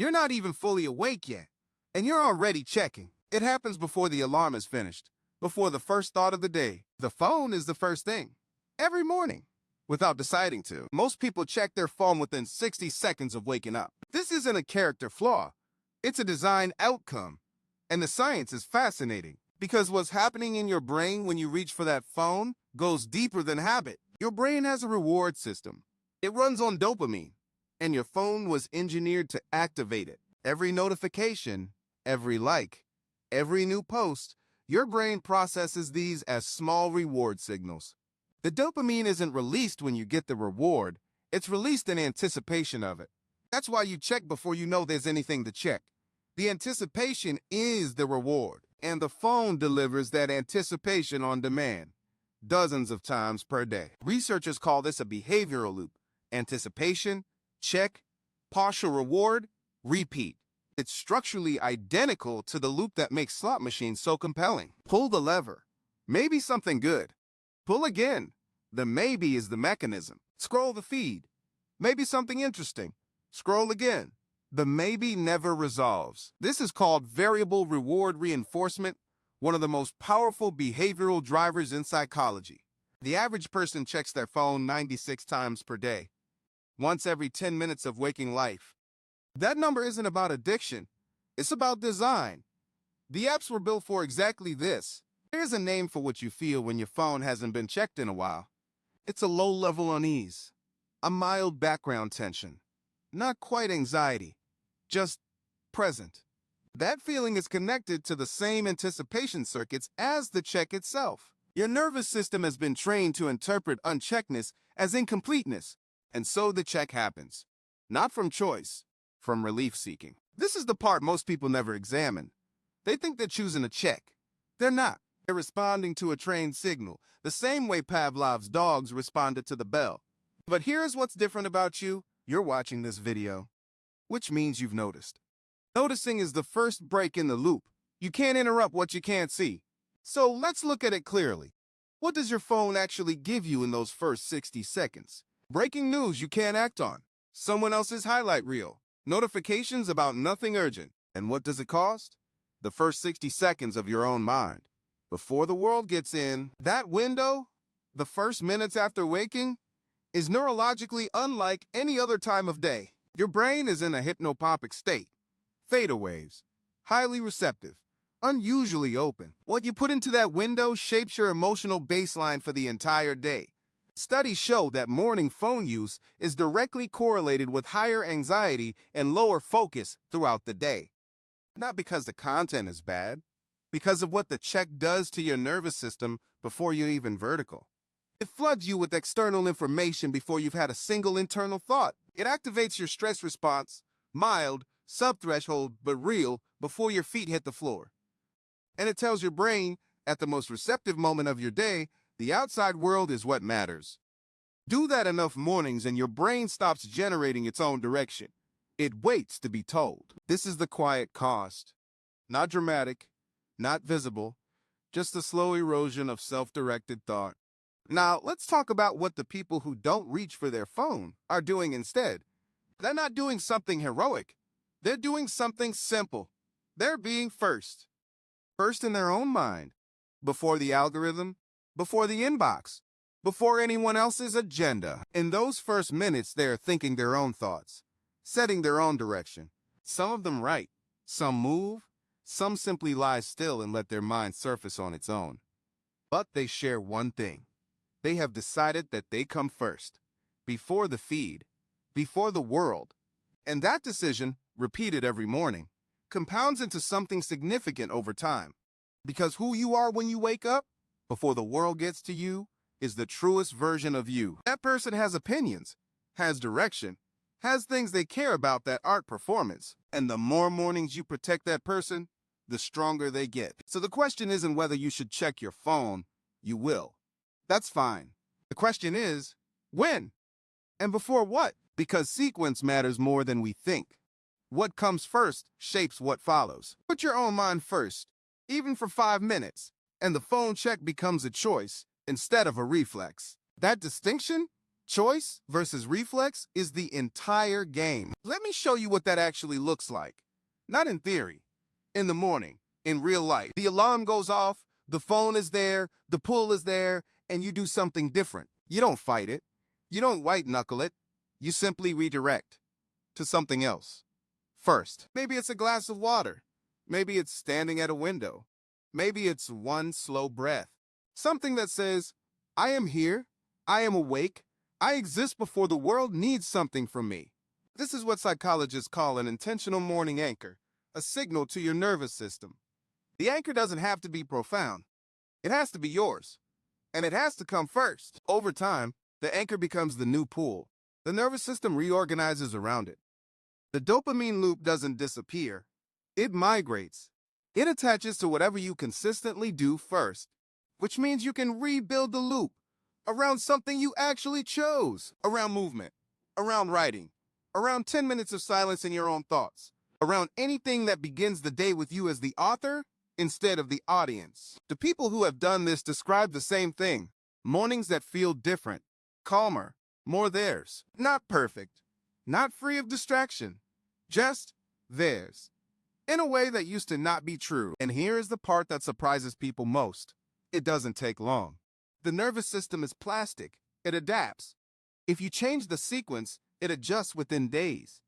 You're not even fully awake yet, and you're already checking. It happens before the alarm is finished, before the first thought of the day. The phone is the first thing. Every morning, without deciding to. Most people check their phone within 60 seconds of waking up. This isn't a character flaw. It's a design outcome. And the science is fascinating, because what's happening in your brain when you reach for that phone goes deeper than habit. Your brain has a reward system. It runs on dopamine, and your phone was engineered to activate it. Every notification, every like, every new post, your brain processes these as small reward signals. The dopamine isn't released when you get the reward, it's released in anticipation of it. That's why you check before you know there's anything to check. The anticipation is the reward, and the phone delivers that anticipation on demand, dozens of times per day. Researchers call this a behavioral loop. Anticipation, check, partial reward, repeat. It's structurally identical to the loop that makes slot machines so compelling. Pull the lever. Maybe something good. Pull again. The maybe is the mechanism. Scroll the feed. Maybe something interesting. Scroll again. The maybe never resolves. This is called variable reward reinforcement, one of the most powerful behavioral drivers in psychology. The average person checks their phone 96 times per day, once every 10 minutes of waking life. That number isn't about addiction. It's about design. The apps were built for exactly this. There's a name for what you feel when your phone hasn't been checked in a while. It's a low-level unease, a mild background tension, not quite anxiety, just present. That feeling is connected to the same anticipation circuits as the check itself. Your nervous system has been trained to interpret uncheckedness as incompleteness, and so the check happens. Not from choice, from relief-seeking. This is the part most people never examine. They think they're choosing a check. They're not. They're responding to a trained signal, the same way Pavlov's dogs responded to the bell. But here's what's different about you. You're watching this video, which means you've noticed. Noticing is the first break in the loop. You can't interrupt what you can't see. So let's look at it clearly. What does your phone actually give you in those first 60 seconds? Breaking news you can't act on. Someone else's highlight reel. Notifications about nothing urgent. And what does it cost? The first 60 seconds of your own mind. Before the world gets in, that window, the first minutes after waking, is neurologically unlike any other time of day. Your brain is in a hypnopompic state. Theta waves, highly receptive, unusually open. What you put into that window shapes your emotional baseline for the entire day. Studies show that morning phone use is directly correlated with higher anxiety and lower focus throughout the day. Not because the content is bad, because of what the check does to your nervous system before you're even vertical. It floods you with external information before you've had a single internal thought. It activates your stress response, mild, subthreshold, but real, before your feet hit the floor. And it tells your brain, at the most receptive moment of your day, the outside world is what matters. Do that enough mornings and your brain stops generating its own direction. It waits to be told. This is the quiet cost. Not dramatic, not visible, just a slow erosion of self-directed thought. Now, let's talk about what the people who don't reach for their phone are doing instead. They're not doing something heroic. They're doing something simple. They're being first. First in their own mind. Before the algorithm, before the inbox, before anyone else's agenda. In those first minutes, they're thinking their own thoughts, setting their own direction. Some of them write, some move, some simply lie still and let their mind surface on its own. But they share one thing. They have decided that they come first, before the feed, before the world. And that decision, repeated every morning, compounds into something significant over time. Because who you are when you wake up, before the world gets to you, is the truest version of you. That person has opinions, has direction, has things they care about that aren't performance. And the more mornings you protect that person, the stronger they get. So the question isn't whether you should check your phone. You will. That's fine. The question is, when? And before what? Because sequence matters more than we think. What comes first shapes what follows. Put your own mind first, even for 5 minutes, and the phone check becomes a choice instead of a reflex. That distinction Choice versus reflex is the entire game. Let me show you what that actually looks like. Not in theory. In the morning, in real life. The alarm goes off, the phone is there, the pull is there, and you do something different. You don't fight it. You don't white-knuckle it. You simply redirect to something else. First, maybe it's a glass of water. Maybe it's standing at a window. Maybe it's one slow breath. Something that says, I am here, I am awake, I exist before the world needs something from me. This is what psychologists call an intentional morning anchor, a signal to your nervous system. The anchor doesn't have to be profound. It has to be yours. And it has to come first. Over time, the anchor becomes the new pull. The nervous system reorganizes around it. The dopamine loop doesn't disappear. It migrates. It attaches to whatever you consistently do first, which means you can rebuild the loop around something you actually chose, around movement, around writing, around 10 minutes of silence in your own thoughts, around anything that begins the day with you as the author instead of the audience. The people who have done this describe the same thing. Mornings that feel different, calmer, more theirs. Not perfect, not free of distraction, just theirs. In a way that used to not be true. And here is the part that surprises people most. It doesn't take long. The nervous system is plastic. It adapts. If you change the sequence, it adjusts within days.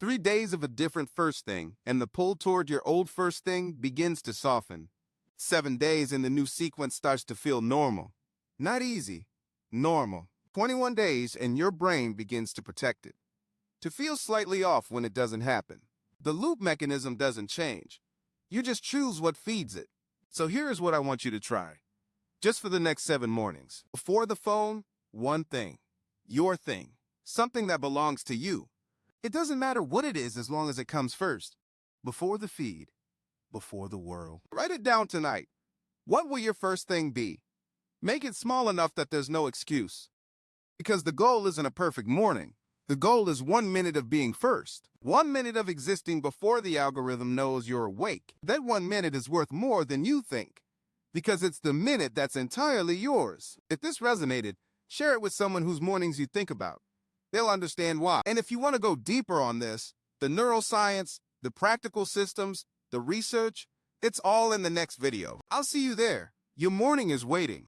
3 days of a different first thing, and the pull toward your old first thing begins to soften. 7 days and the new sequence starts to feel normal. Not easy, normal. 21 days and your brain begins to protect it. To feel slightly off when it doesn't happen. The loop mechanism doesn't change. You just choose what feeds it. So here is what I want you to try. Just for the next 7 mornings. Before the phone, one thing. Your thing. Something that belongs to you. It doesn't matter what it is as long as it comes first. Before the feed. Before the world. Write it down tonight. What will your first thing be? Make it small enough that there's no excuse. Because the goal isn't a perfect morning. The goal is 1 minute of being first. 1 minute of existing before the algorithm knows you're awake. That 1 minute is worth more than you think. Because it's the minute that's entirely yours. If this resonated, share it with someone whose mornings you think about. They'll understand why. And if you want to go deeper on this, the neuroscience, the practical systems, the research, it's all in the next video. I'll see you there. Your morning is waiting.